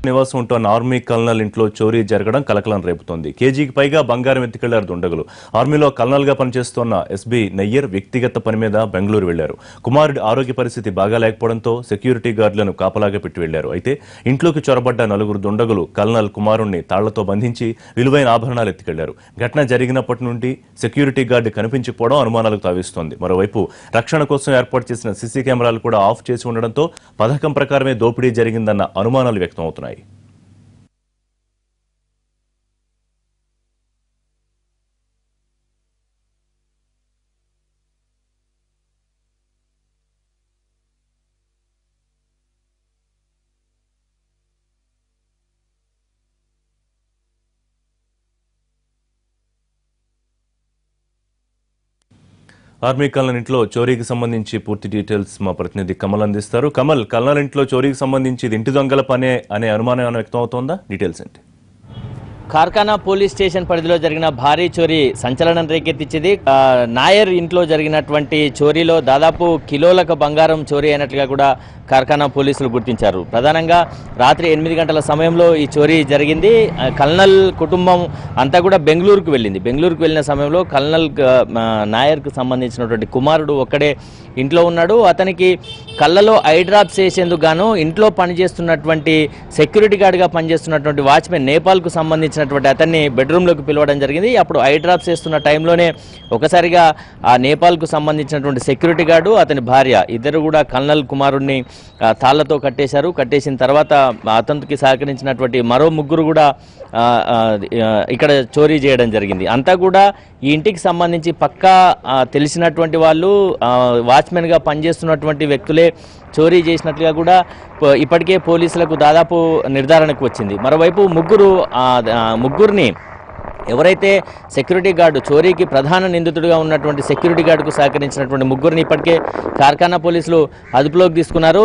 నివాసం ఉంటున్న army colonel ఇంట్లో చోరీ జరగడం కలకలం రేపుతోంది. కేజీకి పైగా బంగారం ఎత్తుకెళ్లారు దుండగులు. ఆర్మీలో కల్నల్ గా పనిచేస్తున్న ఎస్బీ నయ్యర్ వ్యక్తిగత పని మీద బెంగళూరు వెళ్లారు. కుమారుడి ఆరోగ్య పరిస్థితి బాగా లేకపోవడంతో సెక్యూరిటీ గార్డులను కాపలాగా పెట్టి వెళ్లారు. అయితే ఇంట్లోకి చొరబడ్డ నలుగురు దుండగులు కల్నల్ కుమారుణ్ణి తాళ్లతో బంధించి విలువైన ఆభరణాలు ఎత్తుకెళ్లారు. ఘటన జరిగినప్పటి నుండి సెక్యూరిటీ గార్డు కనిపించకపోవడం అనుమానాలకు తావిస్తోంది. మరోవైపు రక్షణ కోసం ఏర్పాటు చేసిన సీసీ కెమెరాలు కూడా ఆఫ్ చేసి ఉండడంతో పథకం ప్రకారమే దోపిడీ జరిగిందన్న అనుమానాలు వ్యక్తమవుతున్నాయి. ఆర్మీ కల్నల్ ఇంట్లో చోరీకి సంబంధించి పూర్తి డీటెయిల్స్ మా ప్రతినిధి కమల్ అందిస్తారు. కమల్, కల్నల్ ఇంట్లో చోరీకి సంబంధించి ఇది ఇంటి దొంగల పనే అనే అనుమానం వ్యక్తం అవుతోందా? డీటెయిల్స్ ఏంటి? కార్ఖానా పోలీస్ స్టేషన్ పరిధిలో జరిగిన భారీ చోరీ సంచలనం రేకెత్తించింది. నాయర్ ఇంట్లో జరిగినటువంటి చోరీలో దాదాపు కిలోలకు బంగారం చోరీ అయినట్లుగా కూడా కార్ఖానా పోలీసులు గుర్తించారు. ప్రధానంగా రాత్రి 8 గంటల సమయంలో ఈ చోరీ జరిగింది. కల్నల్ కుటుంబం అంతా కూడా బెంగళూరుకు వెళ్ళింది. బెంగళూరుకు వెళ్ళిన సమయంలో కల్నల్ నాయర్కు సంబంధించినటువంటి కుమారుడు ఒక్కడే ఇంట్లో ఉన్నాడు. అతనికి కళ్ళలో ఐ డ్రాప్స్ వేసేందుకు గాను ఇంట్లో పనిచేస్తున్నటువంటి సెక్యూరిటీ గార్డ్గా పనిచేస్తున్నటువంటి వాచ్మెన్ నేపాల్కు సంబంధించినటువంటి అతన్ని బెడ్రూమ్లోకి పిలవడం జరిగింది. అప్పుడు ఐ డ్రాప్స్ వేస్తున్న టైంలోనే ఒకసారిగా ఆ నేపాల్కు సంబంధించినటువంటి సెక్యూరిటీ గార్డు అతని భార్య ఇద్దరు కూడా కల్నల్ కుమారుడిని తాళ్లతో కట్టేశారు. కట్టేసిన తర్వాత అతనికి సహకరించినటువంటి మరో ముగ్గురు కూడా ఇక్కడ చోరీ చేయడం జరిగింది. అంతా కూడా ఈ ఇంటికి సంబంధించి పక్కా తెలిసినటువంటి వాళ్ళు, వాచ్మెన్గా పనిచేస్తున్నటువంటి వ్యక్తులే చోరీ చేసినట్లుగా కూడా ఇప్పటికే పోలీసులకు దాదాపు నిర్ధారణకు వచ్చింది. మరోవైపు ముగ్గురిని ఎవరైతే సెక్యూరిటీ గార్డు చోరీకి ప్రధాన నిందితుడిగా ఉన్నటువంటి సెక్యూరిటీ గార్డుకు సహకరించినటువంటి ముగ్గురిని ఇప్పటికే కార్ఖానా పోలీసులు అదుపులోకి తీసుకున్నారు.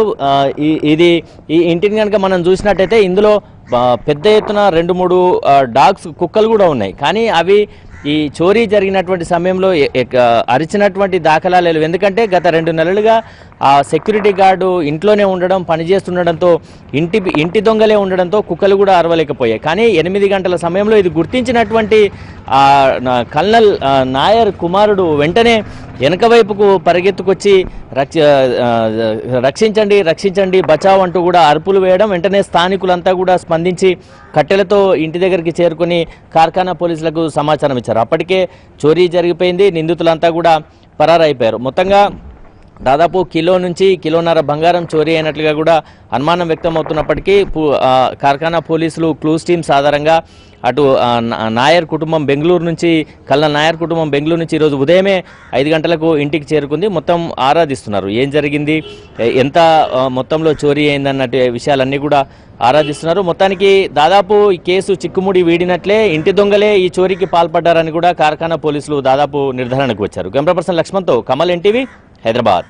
ఈ ఇంటిని కనుక మనం చూసినట్టయితే ఇందులో పెద్ద ఎత్తున 2-3 డాగ్స్ కుక్కలు కూడా ఉన్నాయి. కానీ అవి ఈ చోరీ జరిగినటువంటి సమయంలో అరిచినటువంటి దాఖలాలు లేవు. ఎందుకంటే గత 2 నెలలుగా ఆ సెక్యూరిటీ గార్డు ఇంట్లోనే ఉండడం, పనిచేస్తుండడంతో ఇంటి దొంగలే ఉండడంతో కుక్కలు కూడా అరవలేకపోయాయి. కానీ 8 గంటల సమయంలో ఇది గుర్తించినటువంటి కల్నల్ నాయర్ కుమారుడు వెంటనే వెనక వైపుకు పరిగెత్తుకొచ్చి రక్షించండి రక్షించండి బచావ్ అంటూ కూడా అరుపులు వేయడం, వెంటనే స్థానికులంతా కూడా స్పందించి కట్టెలతో ఇంటి దగ్గరికి చేరుకుని కార్ఖానా పోలీసులకు సమాచారం ఇచ్చారు. అప్పటికే చోరీ జరిగిపోయింది, నిందితులంతా కూడా పరారైపోయారు. మొత్తంగా దాదాపు కిలో నుంచి కిలోన్నర బంగారం చోరీ అయినట్లుగా కూడా అనుమానం వ్యక్తం అవుతున్నప్పటికీ కార్ఖానా పోలీసులు క్లూస్ టీమ్స్ ఆధారంగా అటు నాయర్ కుటుంబం బెంగళూరు నుంచి కల్నల్ నాయర్ కుటుంబం బెంగళూరు నుంచి ఈరోజు ఉదయమే 5 గంటలకు ఇంటికి చేరుకుంది. మొత్తం ఆరాధిస్తున్నారు, ఏం జరిగింది, ఎంత మొత్తంలో చోరీ అయిందన్నట్టు విషయాలన్నీ కూడా ఆరాధిస్తున్నారు. మొత్తానికి దాదాపు ఈ కేసు చిక్కుముడి వీడినట్లే ఇంటి దొంగలే ఈ చోరీకి పాల్పడ్డారని కూడా కార్ఖానా పోలీసులు దాదాపు నిర్ధారణకు వచ్చారు. కెమెరా పర్సన్ లక్ష్మణ్తో కమల్, ఎన్టీవీ, హైదరాబాద్.